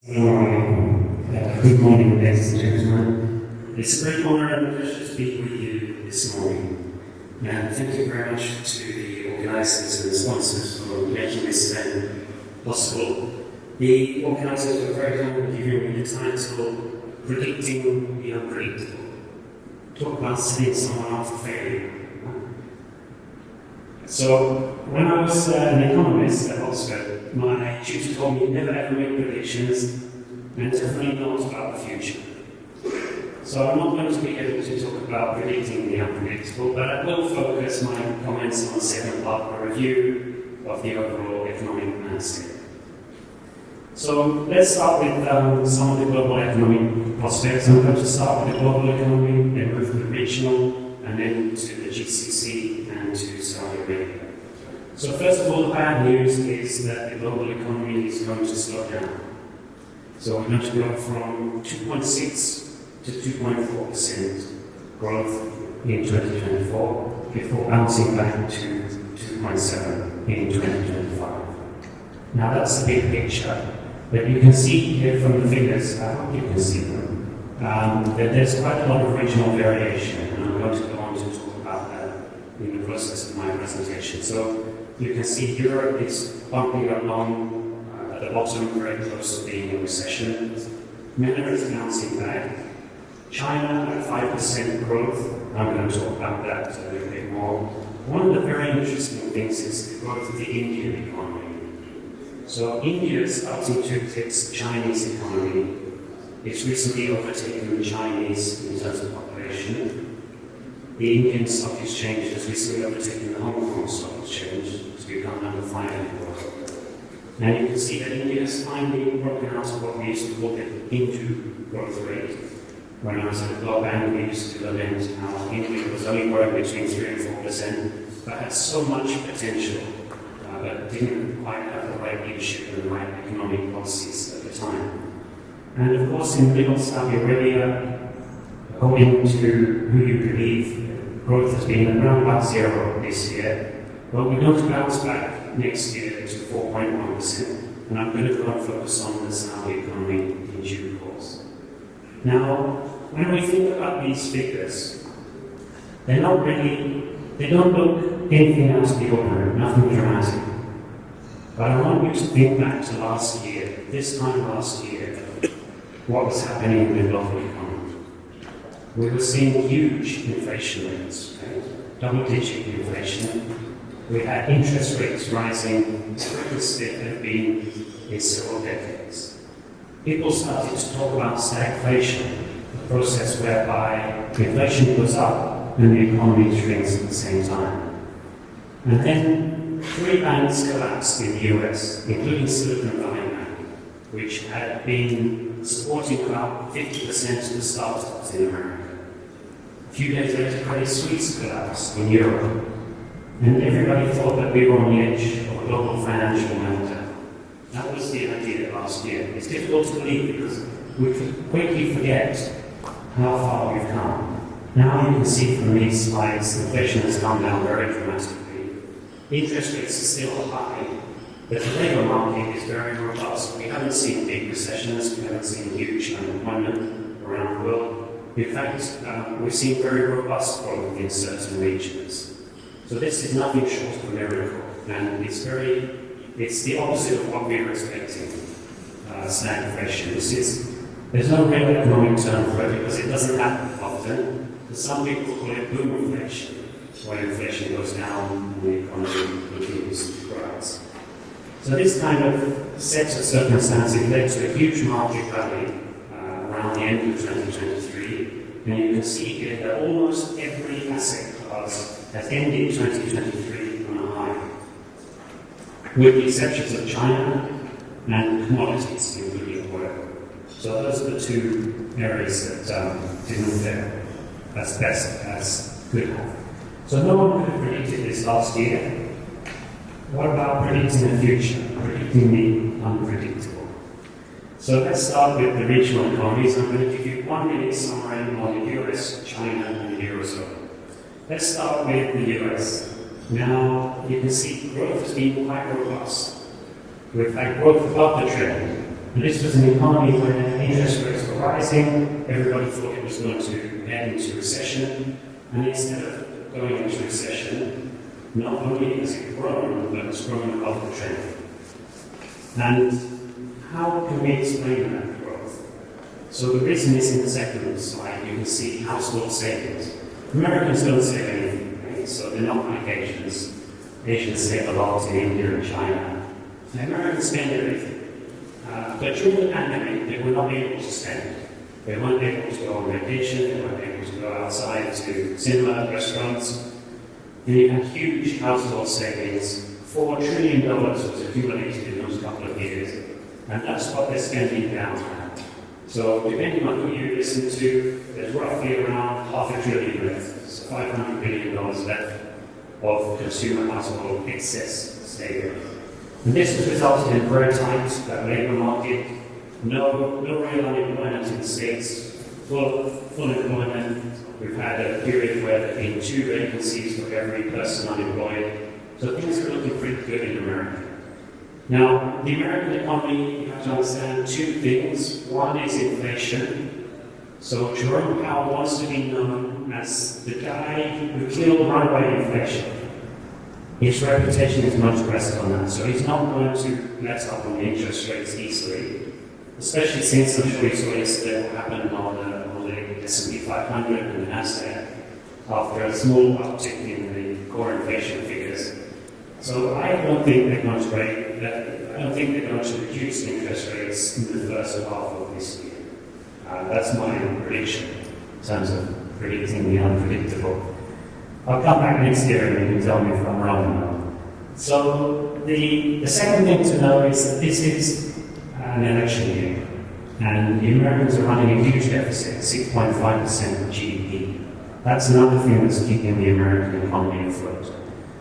Good morning, ladies and gentlemen. It's a great honor and pleasure to speak with you this morning. And thank you very much to the organisers and the sponsors for making this event possible. The organisers were very kind in giving me the title, Predicting the Unpredictable. Talk about setting someone up for failure. So, when I was an economist at Oxford, my tutor told me never ever make predictions and definitely not about the future. So I'm not going to be able to talk about predicting the unpredictable, but I will focus my comments on the second part of a review of the overall economic landscape. So let's start with some of the global economic prospects. I'm going to start with the global economy, then move to the regional, and then to the GCC and to Saudi Arabia. So first of all, the bad news is that the global economy is going to slow down. So we're going to go from 2.6 to 2.4% growth in 2024 before bouncing back to 2.7 in 2025. Now that's the big picture, but you can see here from the figures, I hope you can see them, that there's quite a lot of regional variation, and I'm going to go on to talk about that in the process of my presentation. So you can see Europe is bumping along at the bottom, very close to being in recession. MENA is bouncing back. China at 5% growth. I'm going to talk about that a little bit more. One of the very interesting things is the growth of the Indian economy. So India is starting to eclipse Chinese economy. It's recently overtaken the Chinese in terms of population. The Indian Stock Exchange has recently overtaken the Hong Kong Stock Exchange to become number 5 in the world. Now you can see that India has finally broken out of what we used to call the Hindu growth rate. When I was at the Global Bank, we used to lament how India was only growing between 3 and 4%, but had so much potential, but didn't quite have the right leadership and the right economic policies at the time. And of course, in the middle, Saudi Arabia, according to who you believe, growth has been around about 0 this year, but we're going to bounce back next year to 4.1%, and I'm going to go and focus on the Saudi economy in due course. Now, when we think about these figures, they don't look anything out of the ordinary, nothing dramatic. But I want you to think back to last year, this time last year, what was happening in the global economy. We were seeing huge inflation rates, right? Double-digit inflation. We had interest rates rising the quickest they have been in several decades. People started to talk about stagflation, a process whereby inflation goes up and the economy shrinks at the same time. And then 3 banks collapsed in the US, including Silicon Valley Bank, which had been supporting about 50% of the startups in America. A few days later, Credit Suisse collapsed in Europe, and everybody thought that we were on the edge of a global financial meltdown. That was the idea last year. It's difficult to believe because we quickly forget how far we've come. Now you can see from these slides, inflation has come down very dramatically. Interest rates are still high, but the labour market is very robust. We haven't seen big recessions, we haven't seen huge unemployment around the world. In fact, we've seen very robust growth in certain regions. So this is nothing short of a miracle, and it's the opposite of what we were expecting, stagflation. There's no real economic term for it because it doesn't happen often. Some people call it boom inflation, when inflation goes down and the economy continues to rise. So this kind of set of circumstances led to a huge market rally around the end of 2023, and you can see here that almost every asset class has ended 2023 on a high, with the exceptions of China and commodities, including oil. So those are the 2 areas that didn't fare as best as could have. So no one could have predicted this last year. What about predicting the future, predicting the unpredictable? So let's start with the regional economies. I'm going to give you 1 minute summary on the US, China, and the Eurozone. Let's start with the US. Now, you can see growth has been quite robust. We've had growth above the trend, And this was an economy where interest rates were rising, everybody thought it was going to head into recession, and instead of going into recession, not only has it grown, but it's grown above the trend. And how can we explain that growth? So the reason is in the second slide, you can see household savings. Americans don't save anything, right? So they're not like Asians. Asians save a lot in India and China. The Americans spend everything. But during the pandemic, they were not able to spend. They weren't able to go on vacation, they weren't able to go outside to cinema, restaurants. And you had huge household savings. $4 trillion was accumulated in those couple of years. And that's what they're spending down. So depending on who you listen to, there's roughly around $500 billion left. So $500 billion left of consumer household excess savings. And this has resulted in a very tight labour market, no real unemployment in the States, full employment. We've had a period where there have been 2 vacancies for every person unemployed. So things are looking pretty good in America. Now, the American economy, you have to understand 2 things. One is inflation. So Jerome Powell wants to be known as the guy who killed runaway inflation. His reputation is much pressed on that, so he's not going to let up on the interest rates easily, especially since I'm sure you saw yesterday what happened on the S&P 500 and the NASDAQ after a small uptick in the core inflation figures. So I don't think they're going to reduce interest rates in the first half of this year. That's my prediction in terms of predicting the unpredictable. I'll come back next year and you can tell me if I'm wrong or not. So the second thing to know is that this is an election year, and the Americans are running a huge deficit, 6.5% of GDP. That's another thing that's keeping the American economy afloat.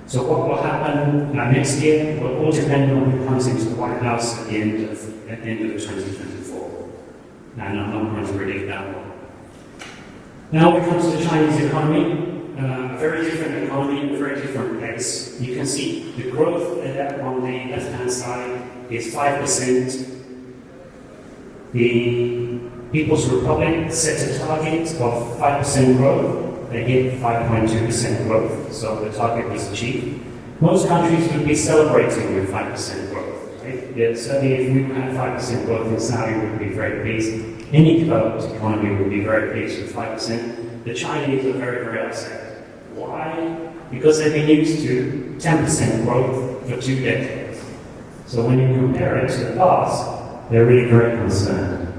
So what will happen next year will all depend on who comes into the White House at the end of 2024. And I'm not going to predict that one. Now when it comes to the Chinese economy, a very different economy and a very different pace. You can see the growth on the left-hand side is 5%. The People's Republic set a target of 5% growth. They hit 5.2% growth, so the target was achieved. Most countries would be celebrating with 5% growth. Right? Yeah, certainly if we had 5% growth in Saudi, we would be very pleased. Any developed economy would be very pleased with 5%. The Chinese are very, very upset. Why? Because they've been used to 10% growth for 2 decades. So when you compare it to the past, they're really very concerned.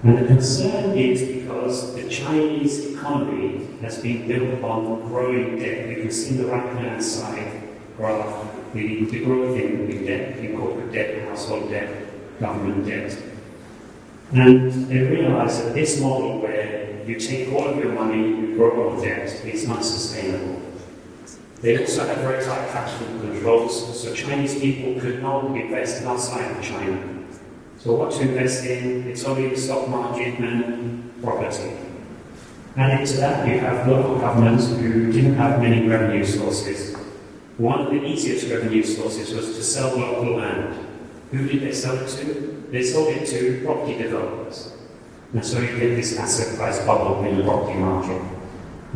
And the concern is because the Chinese economy has been built on growing debt. You can see the right-hand side graph, the growth in debt, in corporate debt, household debt, government debt. And they realize that this model where you take all of your money, you grow on debt, it's not sustainable. They also have very tight capital controls, so Chinese people could not invest outside of China. So what to invest in? It's only the stock market and property. Added to that, you have local governments who didn't have many revenue sources. One of the easiest revenue sources was to sell local land. Who did they sell it to? They sold it to property developers. And so you get this asset price bubble in the property market.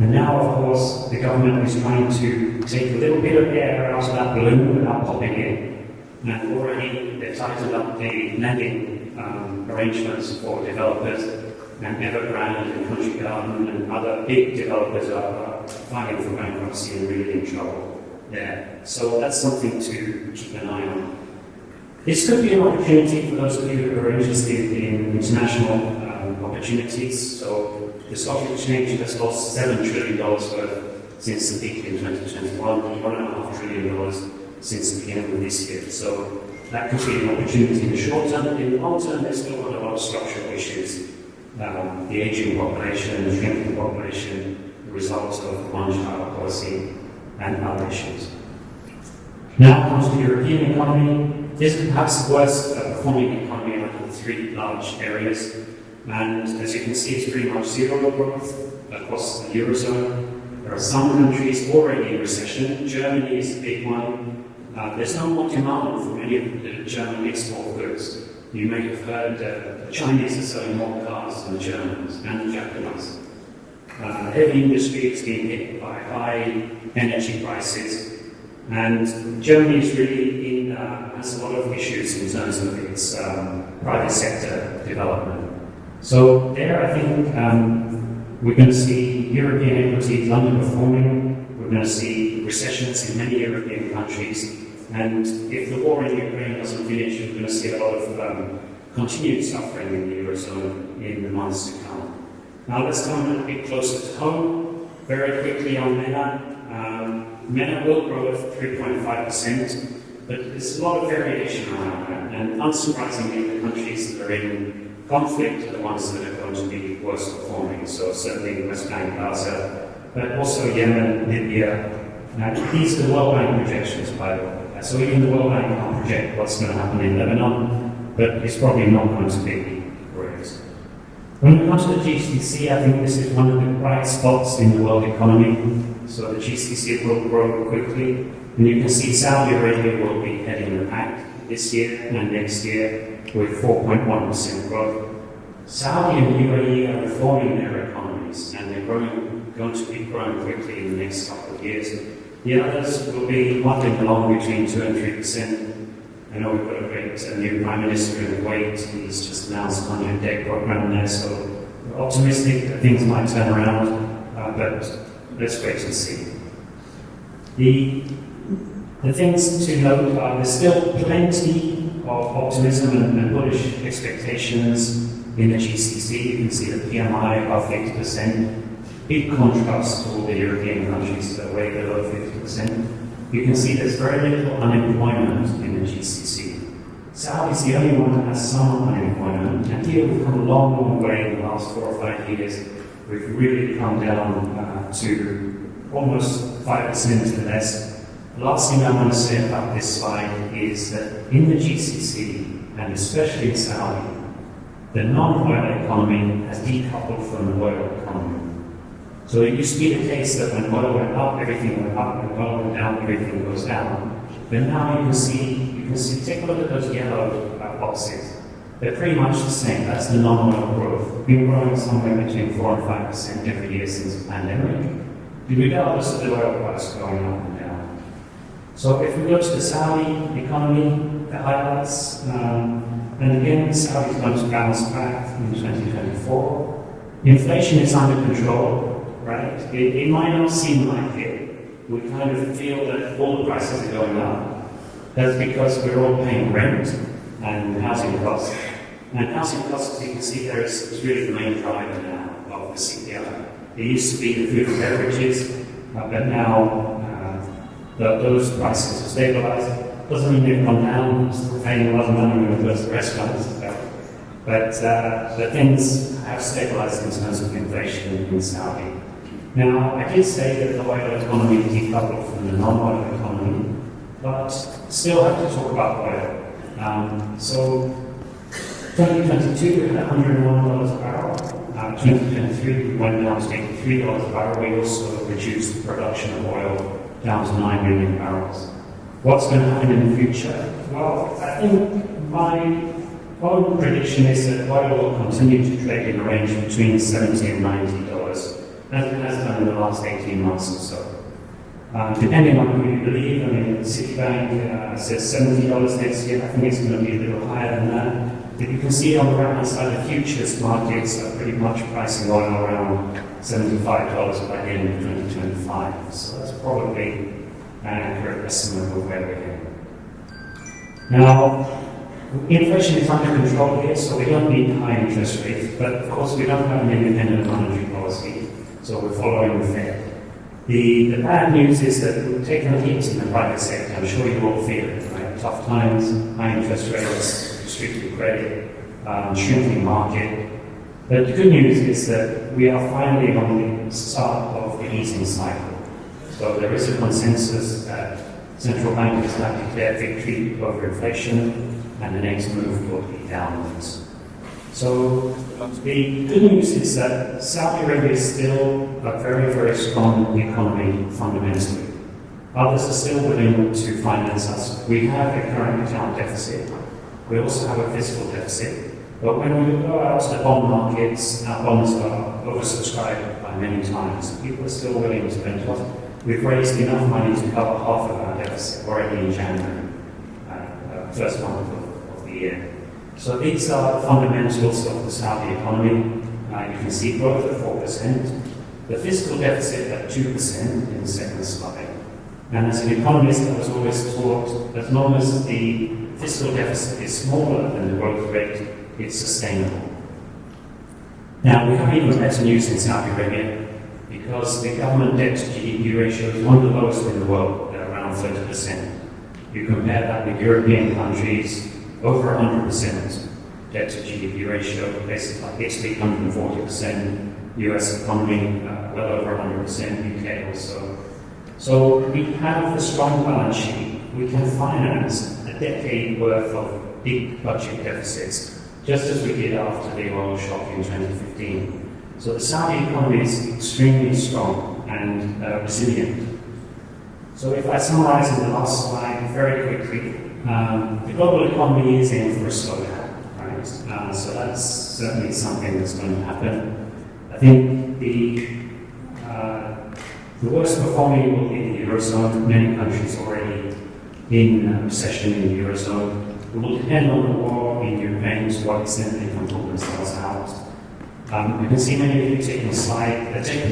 And now, of course, the government is trying to take a little bit of air out of that balloon without popping it. And already they've tightened up the lending arrangements for developers, and Evergrande and Country Garden and other big developers are filing for bankruptcy and really in trouble there. So that's something to keep an eye on. This could be an opportunity for those of you who are interested in international opportunities. So the stock exchange has lost $7 trillion worth since the peak in 2021, $1.5 trillion since the beginning of this year. So that could be an opportunity in the short term. In the long term, there's still got a lot of structural issues. The aging population, the shrinking population, the results of one-child policy, and other issues. Now comes the European economy. This is perhaps the worst performing economy out of the 3 large areas. And as you can see, it's pretty much zero growth across the Eurozone. There are some countries already in recession. Germany is a big one. there's no more demand for many of the German export goods. You may have heard the Chinese are selling more cars than the Germans and the Japanese. Heavy industry is being hit by high energy prices, and Germany is really has a lot of issues in terms of its private sector development. So there, I think we're going to see European equities underperforming. We're going to see recessions in many European countries. And if the war in Ukraine doesn't finish, we're going to see a lot of continued suffering in the Eurozone in the months to come. Now let's come a little bit closer to home. Very quickly on MENA. MENA will grow at 3.5%, but there's a lot of variation around that. And unsurprisingly, the countries that are in conflict are the ones that are going to be worst performing. So certainly West Bank, Gaza, but also Yemen, Libya. These are the World Bank projections, by the way. So even the World Bank can't project what's going to happen in Lebanon, but it's probably not going to be great. When it comes to the GCC, I think this is one of the bright spots in the world economy. So the GCC will grow quickly, and you can see Saudi Arabia will be heading the pack this year and next year with 4.1% growth. Saudi and UAE are reforming their economies, and they're going to be growing quickly in the next couple of years. The others will be muddling along between 2 and 3%. I know we've got a great new Prime Minister in Kuwait. He's just announced a 100-day program there, so we're optimistic that things might turn around, but let's wait and see. The things to note are there's still plenty of optimism and bullish expectations in the GCC. You can see the PMI above 50%. Big contrast to all the European countries that are way below 50%. You can see there's very little unemployment in the GCC. Saudi is the only one that has some unemployment, and here we've come a long, long way in the last 4 or 5 years. We've really come down to almost 5% or less. The last thing I want to say about this slide is that in the GCC, and especially in Saudi, the non-oil economy has decoupled from the oil economy. So it used to be the case that when oil went up, everything went up, when oil went down, everything goes down. But now you can see, take a look at those yellow boxes. They're pretty much the same. That's the non-oil growth. We've been growing somewhere between 4 and 5% every year since the pandemic, regardless of the oil price going up and down. So if we go to the Saudi economy, the highlights, and again, Saudi is going to bounce back in 2024. Inflation is under control. Right? It might not seem like it. We kind of feel that all the prices are going up. That's because we're all paying rent and housing costs. And housing costs, as you can see there, is really the main driver now of the CPI. It used to be the food and beverages, but now those prices have stabilized. Doesn't mean they've gone down. We're still paying a lot of money when we go to the restaurants. But the things have stabilized in terms of inflation in Saudi. Now, I did say that the oil economy decoupled from the non-oil economy, but still have to talk about oil. So, 2022 we had $101 a barrel. 2023 we went down to $83 a barrel. We also reduced the production of oil down to 9 million barrels. What's going to happen in the future? Well, I think my own prediction is that oil will continue to trade in a range between $70 and $90. As it has done in the last 18 months or so. Depending on who you believe, I mean, Citibank says $70 next year. I think it's going to be a little higher than that. But you can see on the right-hand side, the futures markets are pretty much pricing oil around $75 by the end of 2025. So that's probably an accurate estimate of where we're heading. Now, inflation is under control here, so we don't need high interest rates. But of course, we don't have an independent monetary policy. So we're following the Fed. The bad news is that we've taken a hit in the private sector. I'm sure you all feel it, right? Tough times, high interest rates, restricted credit, shrinking market. But the good news is that we are finally on the start of the easing cycle. So there is a consensus that central bankers have declared victory over inflation, and the next move will be downwards. So the good news is that Saudi Arabia is still a very, very strong economy fundamentally. Others are still willing to finance us. We have a current account deficit. We also have a fiscal deficit. But when we go out to the bond markets, our bonds are oversubscribed by many times. People are still willing to lend to us. We've raised enough money to cover half of our deficit already in January, first month of the year. So these are the fundamentals of the Saudi economy. You can see growth at 4%, the fiscal deficit at 2% in the second slide. And as an economist, I was always taught as long as the fiscal deficit is smaller than the growth rate, it's sustainable. Now, we have even better news in Saudi Arabia because the government debt to GDP ratio is one of the lowest in the world, at around 30%. You compare that with European countries, over 100% debt to GDP ratio, places like Italy, 140%, US economy, well over 100%, UK also. So we have a strong balance sheet. We can finance a decade worth of big budget deficits, just as we did after the oil shock in 2015. So the Saudi economy is extremely strong and resilient. So if I summarize in the last slide very quickly, the global economy is in for a slowdown, right? So that's certainly something that's going to happen. I think the worst performing will be the Eurozone. Many countries already in recession in the Eurozone. It will depend on the war in Ukraine to what extent they can pull themselves out. You can see many of you taking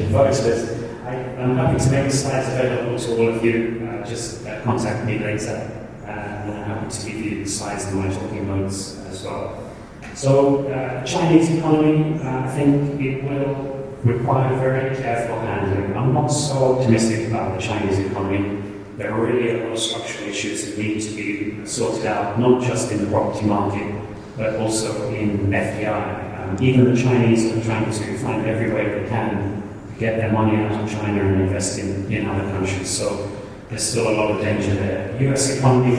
photos. I'm happy to make the slides available to all of you. Just contact me later, and I'm happy to give you the slides in my talking notes as well. So, Chinese economy, I think it will require very careful handling. I'm not so optimistic about the Chinese economy. There are really a lot of structural issues that need to be sorted out, not just in the property market, but also in FDI. Even the Chinese are trying to find every way they can to get their money out of China and invest in other countries. So there's still a lot of danger there. The US economy,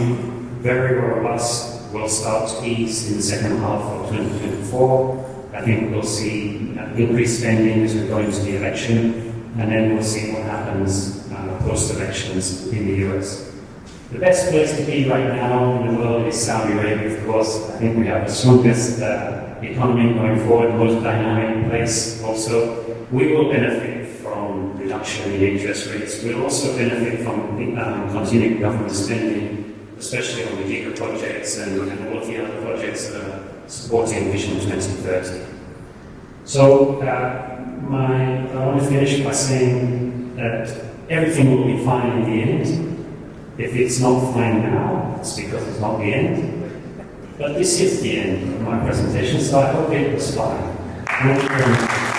very robust, will start to ease in the second half of 2024. I think we'll see increased spending as we go into the election, and then we'll see what happens post-elections in the US. The best place to be right now in the world is Saudi Arabia, of course. I think we have the strongest economy going forward, the most dynamic place also. We will benefit from reduction in interest rates. We'll also benefit from continuing government spending, especially on the giga projects and all of the other projects that are supporting Vision 2030. So I want to finish by saying that everything will be fine in the end. If it's not fine now, it's because it's not the end. But this is the end of my presentation, so I hope it was fine. Thank you very much.